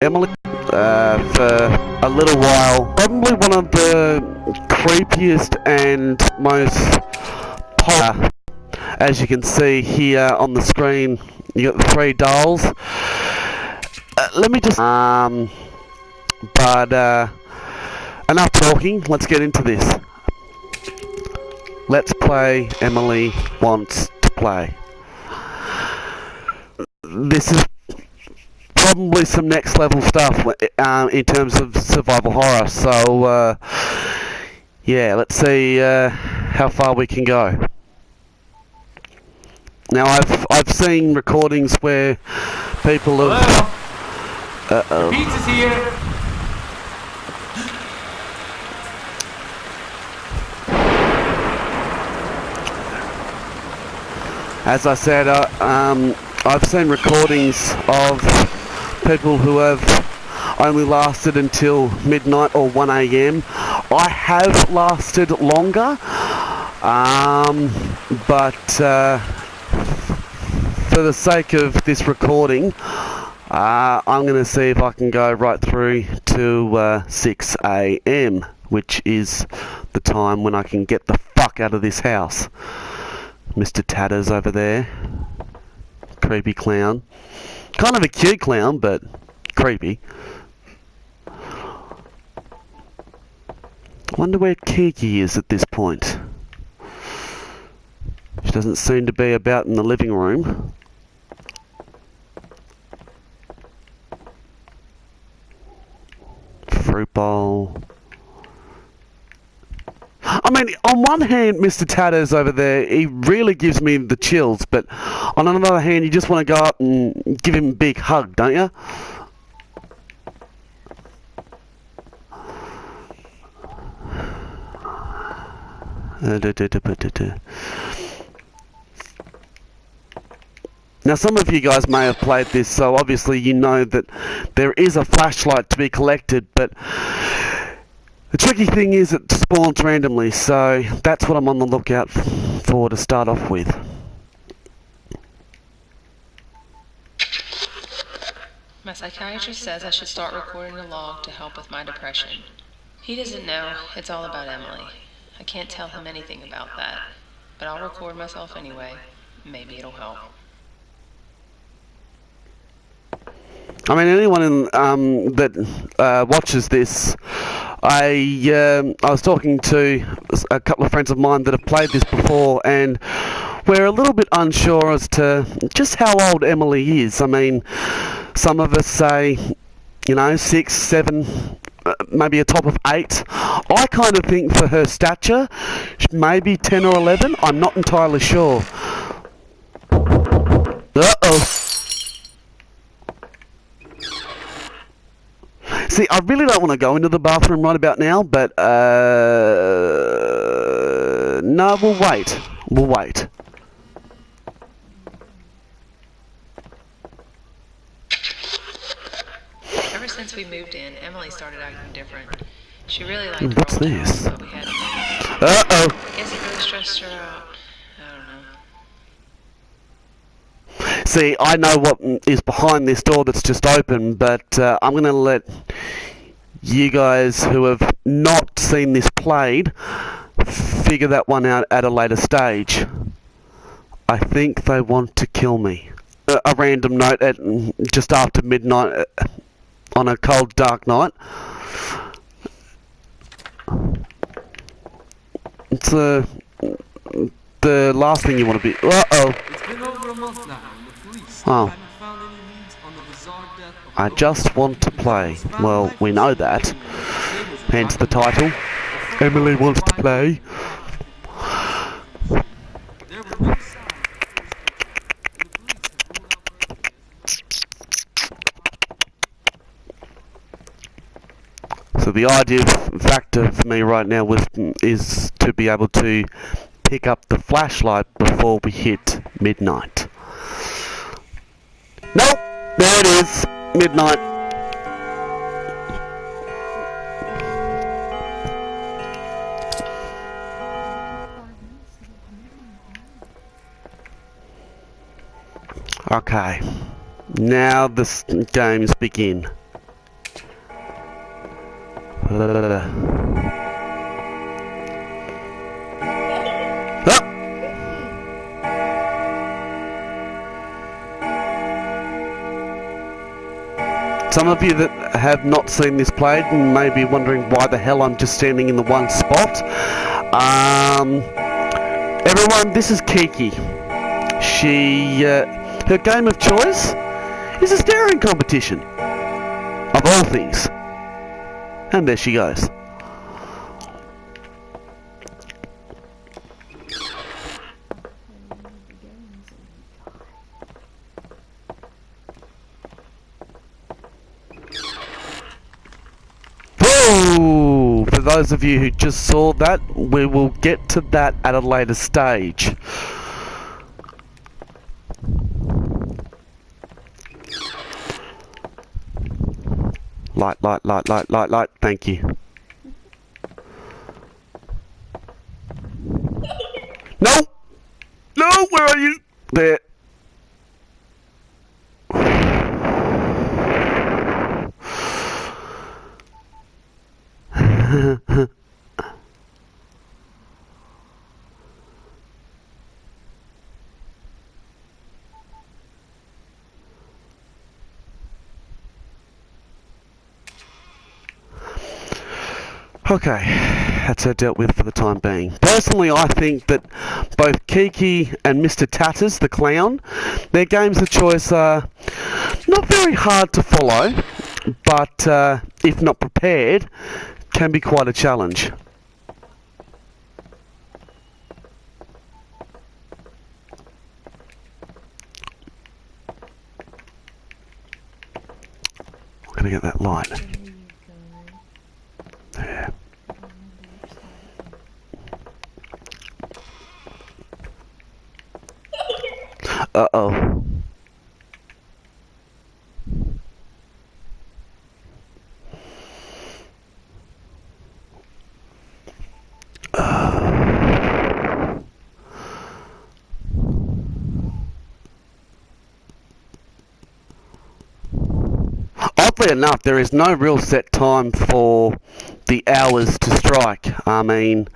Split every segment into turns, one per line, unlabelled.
Emily for a little while. Probably one of the creepiest and most popular. As you can see here on the screen, you got the 3 dolls. Let me just enough talking, let's get into this. Let's play Emily Wants to Play. This is probably some next level stuff in terms of survival horror, so yeah, let's see how far we can go. Now I've seen recordings where people have...
Uh-oh. Pizza's here!
As I said, I've seen recordings of people who have only lasted until midnight or 1 AM. I have lasted longer, but for the sake of this recording, I'm going to see if I can go right through to 6 AM, which is the time when I can get the fuck out of this house. Mr. Tatters over there. Creepy clown. Kind of a cute clown, but creepy. Wonder where Kiki is at this point. She doesn't seem to be about in the living room. Fruit bowl. I mean, on one hand, Mr. Tatters over there, he really gives me the chills, but on another hand, you just want to go up and give him a big hug, don't you? Now, some of you guys may have played this, so obviously you know that there is a flashlight to be collected, but the tricky thing is it spawns randomly, so that's what I'm on the lookout for to start off with.
My psychiatrist says I should start recording a log to help with my depression. He doesn't know it's all about Emily. I can't tell him anything about that, but I'll record myself anyway. Maybe it'll help.
I mean, anyone that watches this, I was talking to a couple of friends of mine that have played this before, and we're a little bit unsure as to just how old Emily is. I mean, some of us say, you know, 6, 7, maybe a top of 8. I kind of think for her stature, maybe 10 or 11. I'm not entirely sure. Uh-oh. See, I really don't want to go into the bathroom right about now, but, no, we'll wait. We'll wait.
Ever since we moved in, Emily started acting different. She really liked
What's this?
but we had to.
Uh-oh.
I guess it really stressed her out. I don't know.
See, I know what is behind this door that's just open, but I'm going to let you guys who have not seen this played figure that one out at a later stage. I think they want to kill me. A random note at just after midnight on a cold, dark night. It's the last thing you want to be. Uh-oh.
It's been over a month now, and the police
Oh.
haven't found any leads on the bizarre death of
I just want to play. Well, we know that. Hence the title. Emily Wants to Play.
There were no signs of
So the idea factor for me right now is to be able to pick up the flashlight before we hit midnight. Nope, there it is, midnight. Okay, now the games begin. Some of you that have not seen this played may be wondering why the hell I'm just standing in the one spot. Everyone, this is Kiki. Her game of choice is a staring competition, of all things. And there she goes. For those of you who just saw that, we will get to that at a later stage. Light, thank you. No! No, where are you? There. Okay, that's her dealt with for the time being. Personally, I think that both Kiki and Mr. Tatters, the clown, their games of choice are not very hard to follow, but if not prepared, can be quite a challenge. I'm gonna get that light. There. Uh-oh. Oddly enough, there is no real set time for the hours to strike. I mean,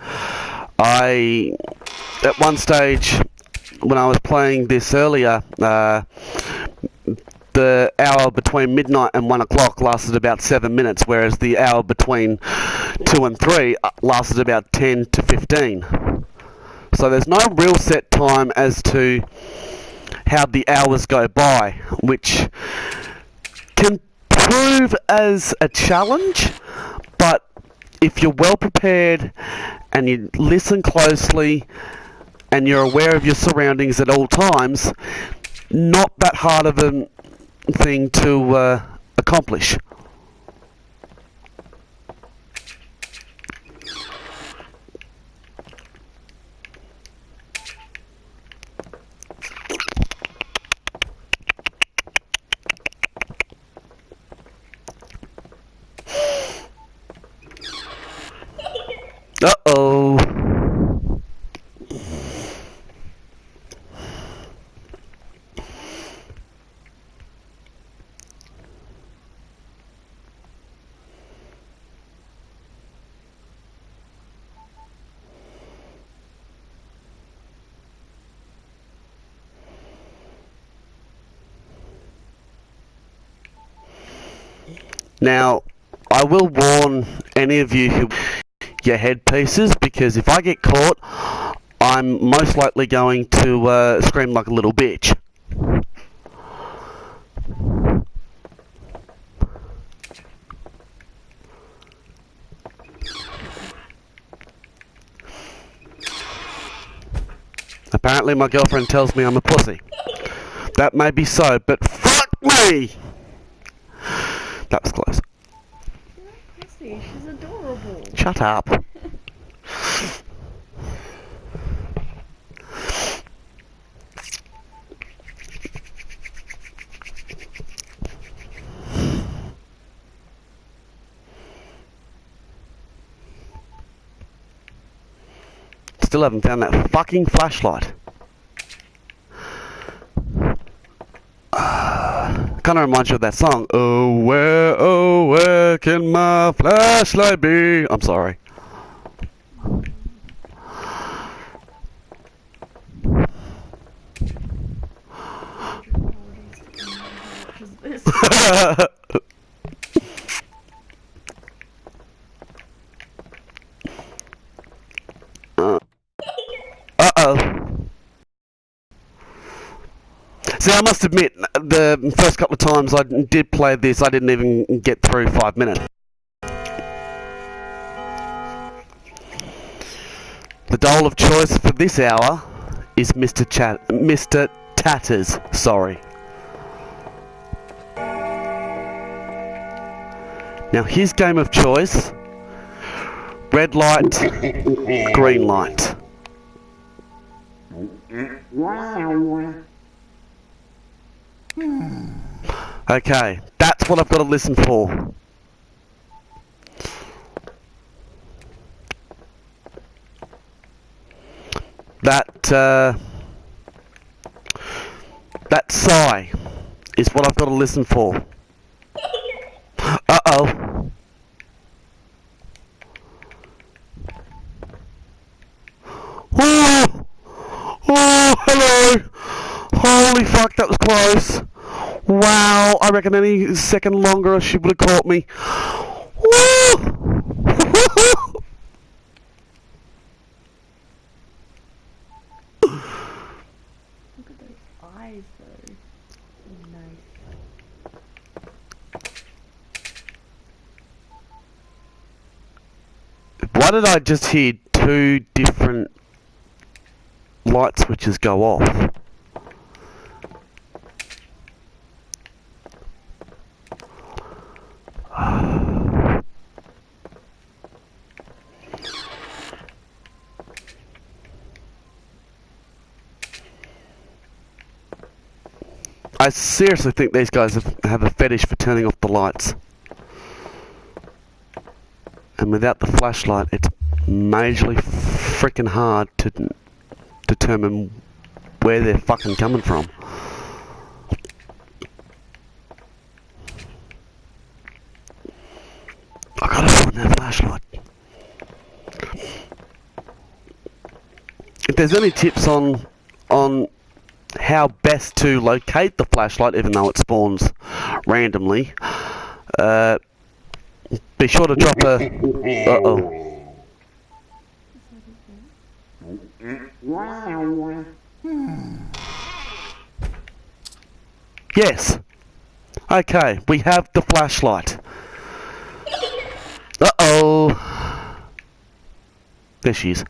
at one stage, when I was playing this earlier, the hour between midnight and 1 o'clock lasted about 7 minutes, whereas the hour between 2 and 3 lasted about 10 to 15. So there's no real set time as to how the hours go by, which can prove as a challenge, but if you're well prepared and you listen closely and you're aware of your surroundings at all times, not that hard of a thing to accomplish. Uh-oh. Now, I will warn any of you who your headpieces, because if I get caught, I'm most likely going to scream like a little bitch. Apparently my girlfriend tells me I'm a pussy. That may be so, but fuck me! That was close.
She's not pussy, she's adorable.
Shut up. Still haven't found that fucking flashlight. Kind of reminds you of that song. Oh, where can my flashlight be? I'm sorry. Uh-oh. See, I must admit, the first couple of times I did play this, I didn't even get through 5 minutes. The doll of choice for this hour is Mr. Tatters. Sorry. Now his game of choice: red light, green light. Okay, that's what I've got to listen for. That sigh is what I've got to listen for. Uh-oh. Oh! Oh, hello! Holy fuck, that was close. Wow, I reckon any second longer she would have caught me. Woo!
Look at those eyes, though. Nice.
Why did I just hear 2 different light switches go off? I seriously think these guys have a fetish for turning off the lights. And without the flashlight, it's majorly freaking hard to determine where they're fucking coming from. I gotta find that flashlight. If there's any tips on how best to locate the flashlight, even though it spawns randomly, be sure to drop a... Uh-oh. Yes. Okay, we have the flashlight. Uh-oh. There she is.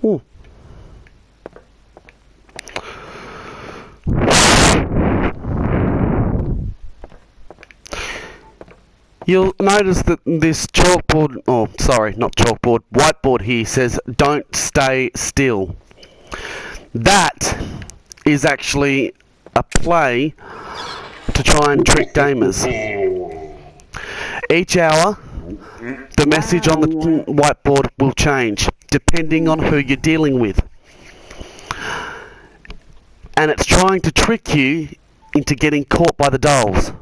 Ooh. You'll notice that this chalkboard, oh sorry, not chalkboard, whiteboard here says don't stay still. That is actually a play to try and trick gamers. Each hour, the message on the whiteboard will change depending on who you're dealing with. And it's trying to trick you into getting caught by the dolls.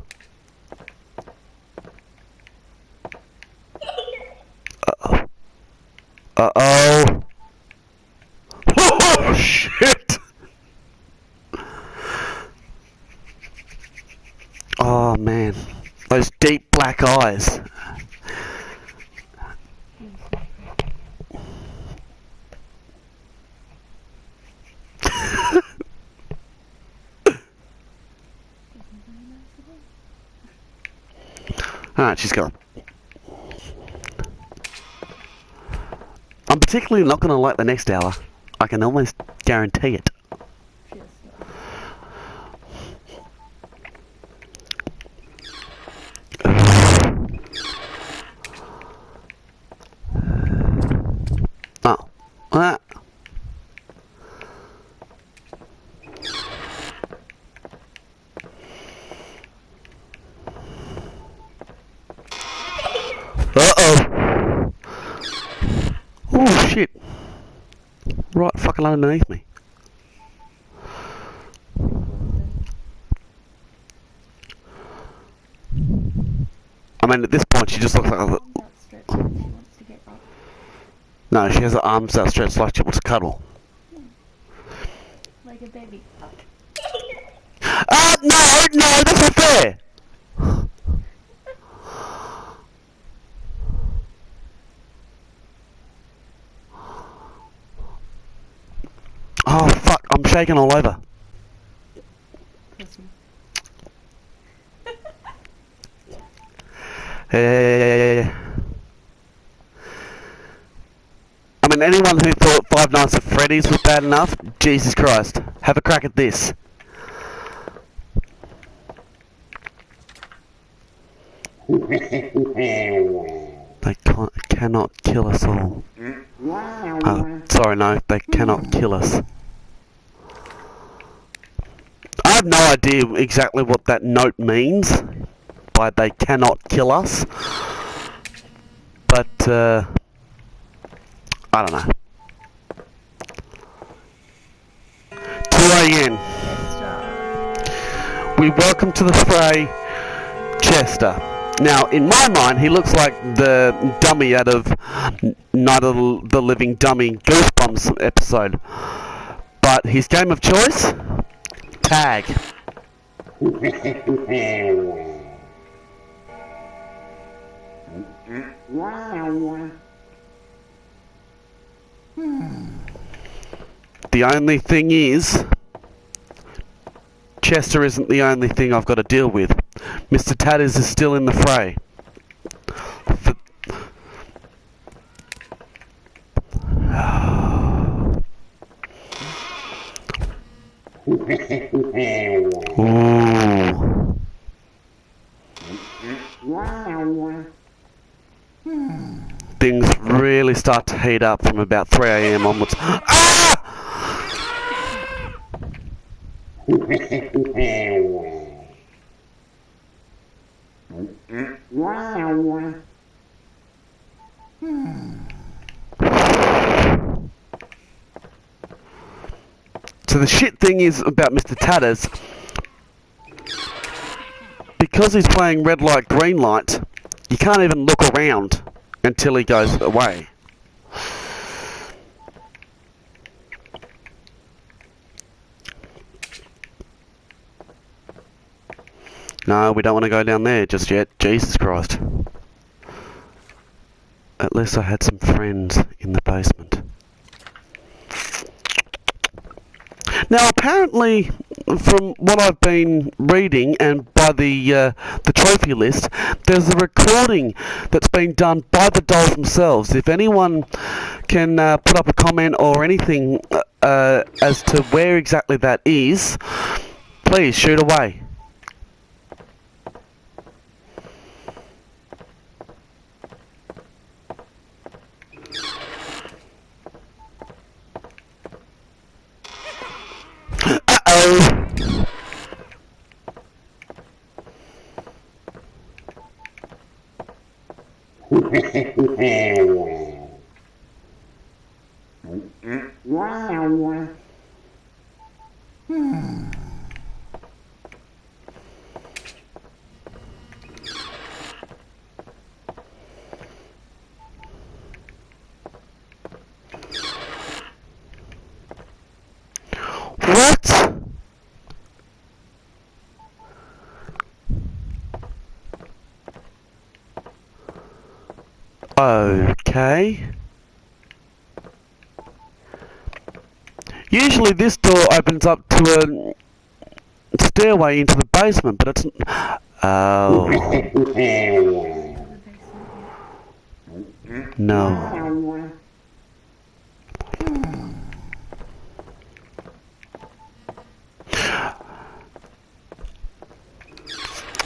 Uh-oh. Uh-oh. Oh, shit! Oh, man. Those deep black eyes. Alright, she's gone. I'm particularly not going to like the next hour. I can almost guarantee it. Oh. fucking underneath me. I mean, at this point, she just looks like a...
Arms outstretched like she wants to get up.
No, she has her arms outstretched like she wants to cuddle.
Like a baby.
No, that's not fair! Oh, fuck, I'm shaking all over.
Pussy.
Yeah. I mean, anyone who thought Five Nights at Freddy's was bad enough, Jesus Christ, have a crack at this. They cannot kill us all. Sorry, no, they cannot kill us. I have no idea exactly what that note means by they cannot kill us, but I don't know. 2 a.m. We welcome to the fray Chester. Now, in my mind, he looks like the dummy out of Night of the Living Dummy Goosebumps episode. But his game of choice? Tag. The only thing is, Chester isn't the only thing I've got to deal with. Mr. Tatters is still in the fray. Things really start to heat up from about 3 a.m. onwards. Ah! So the shit thing is about Mr. Tatters, because he's playing red light, green light, you can't even look around until he goes away. No, we don't want to go down there just yet. Jesus Christ. At least I had some friends in the basement. Now, apparently, from what I've been reading and by the trophy list, there's a recording that's been done by the dolls themselves. If anyone can put up a comment or anything as to where exactly that is, please shoot away. What? Okay. Usually this door opens up to a stairway into the basement, but it's... Oh. No.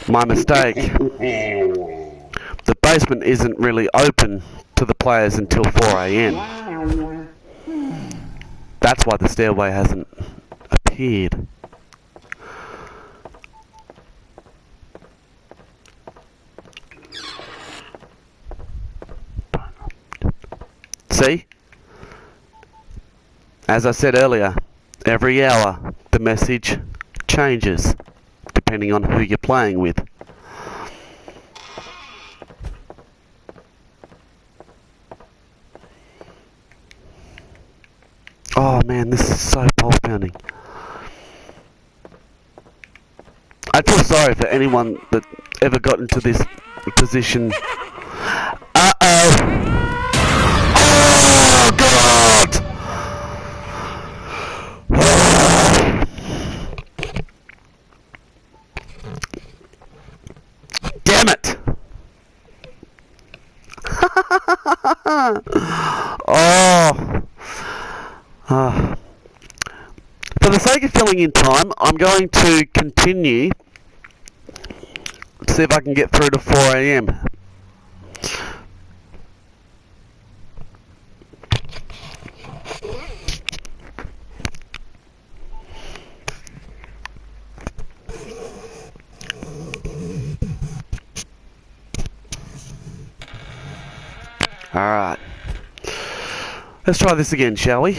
My mistake. The basement isn't really open to the players until 4 a.m. That's why the stairway hasn't appeared. See? As I said earlier, every hour the message changes depending on who you're playing with. Oh man, this is so pulse pounding. I feel sorry for anyone that ever got into this position. Uh-oh! Oh God! Damn it! Oh. For the sake of filling in time, I'm going to continue to see if I can get through to 4 AM. Alright. Let's try this again, shall we?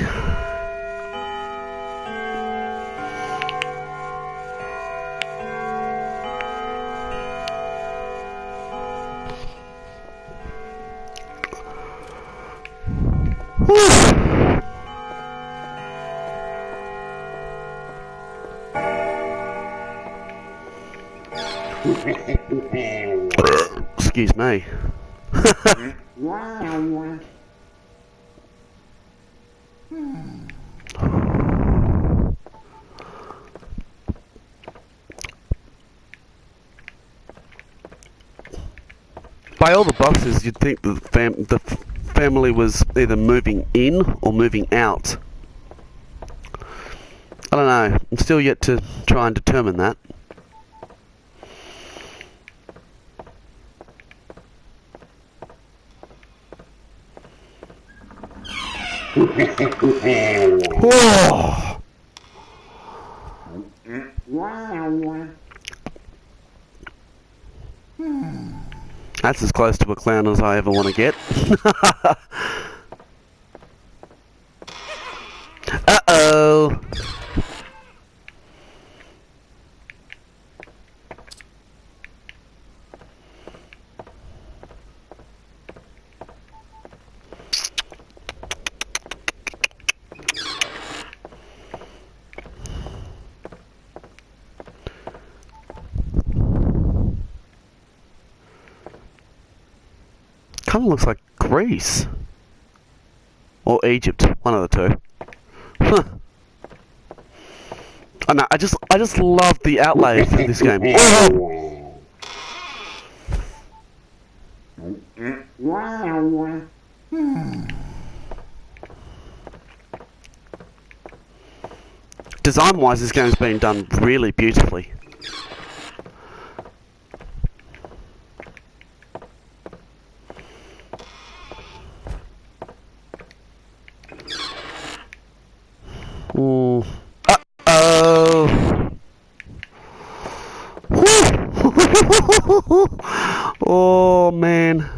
Excuse me. By all the boxes, you'd think the family was either moving in or moving out. I don't know. I'm still yet to try and determine that. Whoa. That's as close to a clown as I ever want to get. Uh-oh. Kind of looks like Greece or Egypt, one of the two. Huh. I know. I just love the outlay for this game. Whoa! Design-wise, this game's been done really beautifully. Ooh. Uh-oh. Oh, man.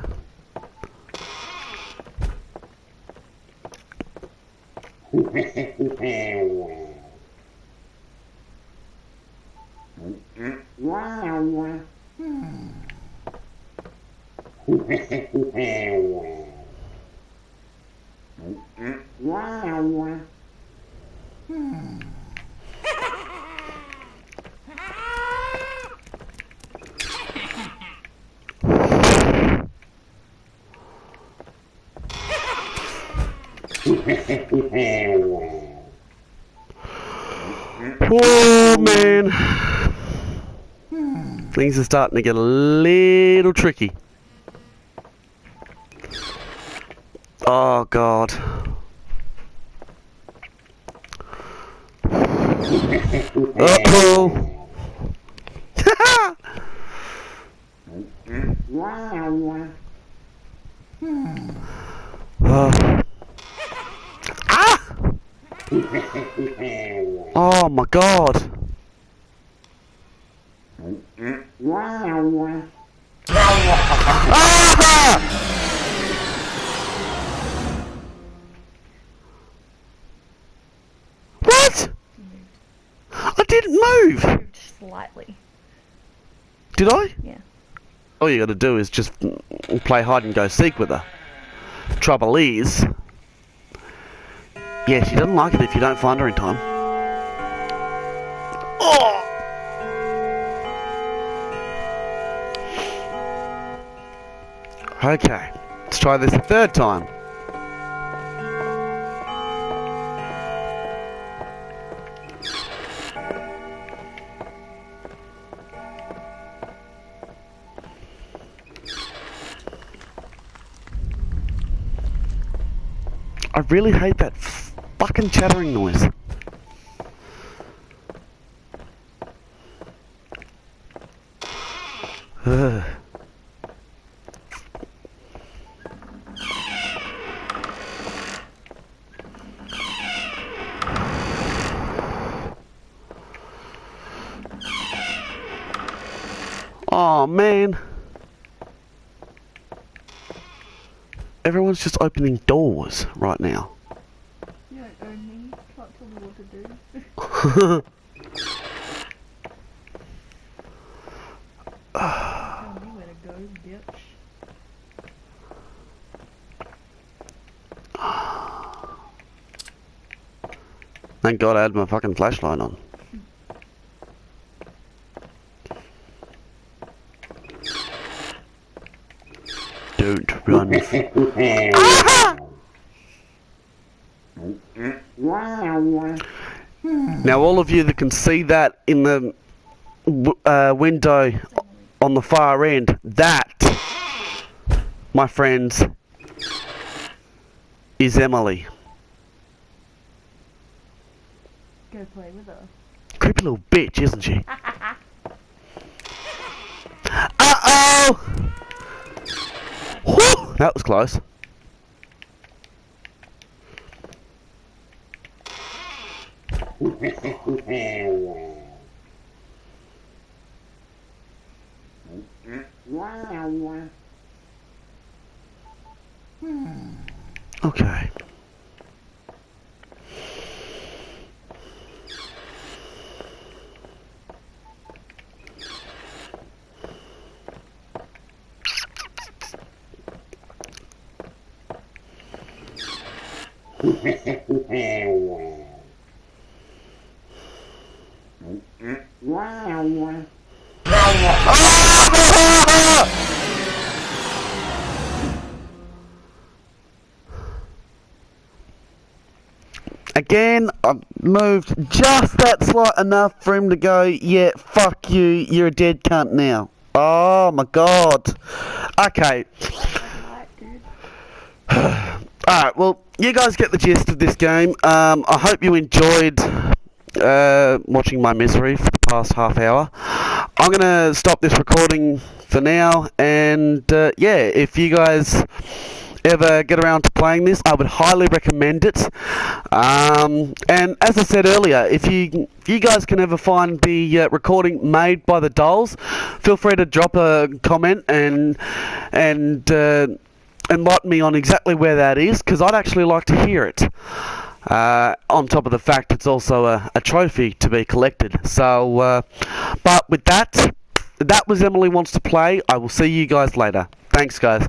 Oh man, things are starting to get a little tricky. Oh God. Uh-oh. Ah! Oh my God. Ah! move!
Moved slightly.
Did I?
Yeah.
All you gotta do is just play hide and go seek with her. Trouble is, yeah, she doesn't like it if you don't find her in time. Oh! Okay, let's try this a third time. I really hate that fucking chattering noise. Ugh. Oh man. Everyone's just opening doors right now.
You don't own me. Can't tell me what to do. Tell me where to go, bitch.
Thank God I had my fucking flashlight on. Don't run. Now all of you that can see that in the window on the far end, that, my friends, is Emily.
Go play with her.
Creepy little bitch, isn't she? Uh-oh! Whew, that was close. Okay. Again, I've moved just that slight enough for him to go, yeah, fuck you, you're a dead cunt now. Oh my god. Okay.
Alright, dude.
Alright, well, you guys get the gist of this game. I hope you enjoyed watching my misery for the past half hour. I'm going to stop this recording for now, and yeah, if you guys ever get around to playing this, I would highly recommend it. And as I said earlier, if you guys can ever find the recording made by the Dolls, feel free to drop a comment and enlighten me on exactly where that is, because I'd actually like to hear it. On top of the fact it's also a trophy to be collected. So, but with that was Emily Wants to Play. I will see you guys later. Thanks, guys.